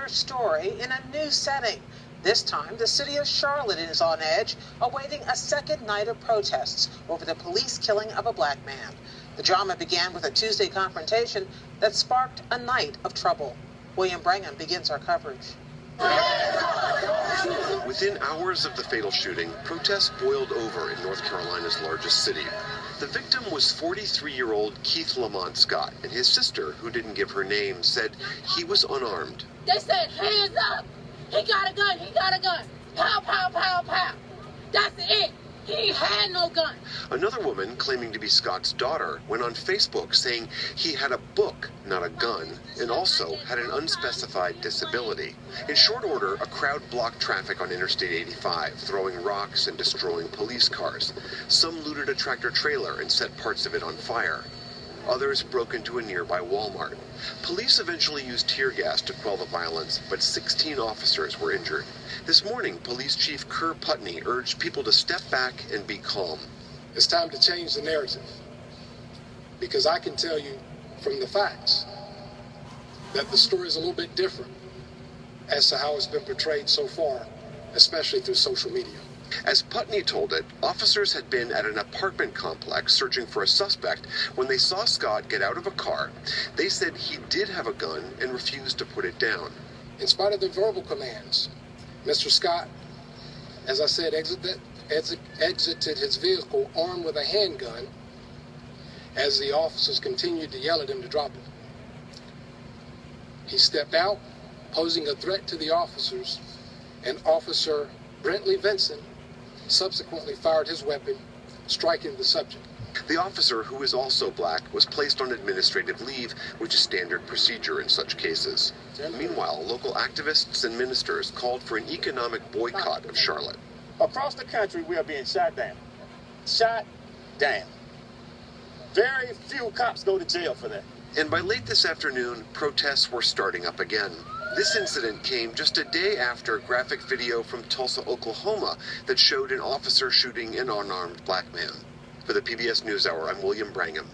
our story in a new setting. This time, the city of Charlotte is on edge, awaiting a second night of protests over the police killing of a black man. The drama began with a Tuesday confrontation that sparked a night of trouble. William Brangham begins our coverage. Within hours of the fatal shooting, protests boiled over in North Carolina's largest city. The victim was 43-year-old Keith Lamont Scott, and his sister, who didn't give her name, said he was unarmed. They said, hands up! He got a gun! He got a gun! Pow, pow, pow, pow! That's it! He had no gun! Another woman, claiming to be Scott's daughter, went on Facebook saying he had a book, not a gun, and also had an unspecified disability. In short order, a crowd blocked traffic on Interstate 85, throwing rocks and destroying police cars. Some looted a tractor-trailer and set parts of it on fire. Others broke into a nearby Walmart. Police eventually used tear gas to quell the violence, but 16 officers were injured. This morning, Police Chief Kerr Putney urged people to step back and be calm. It's time to change the narrative, because I can tell you from the facts that the story is a little bit different as to how it's been portrayed so far, especially through social media. As Putney told it, officers had been at an apartment complex searching for a suspect when they saw Scott get out of a car. They said he did have a gun and refused to put it down. In spite of the verbal commands, Mr. Scott, as I said, exited his vehicle armed with a handgun as the officers continued to yell at him to drop it. He stepped out, posing a threat to the officers, and Officer Brentley Vinson subsequently fired his weapon, striking the subject. The officer, who is also black, was placed on administrative leave, which is standard procedure in such cases. Meanwhile, local activists and ministers called for an economic boycott of Charlotte. Across the country, we are being shot down. Shot down. Very few cops go to jail for that. And by late this afternoon, protests were starting up again. This incident came just a day after graphic video from Tulsa, Oklahoma, that showed an officer shooting an unarmed black man. For the PBS NewsHour, I'm William Brangham.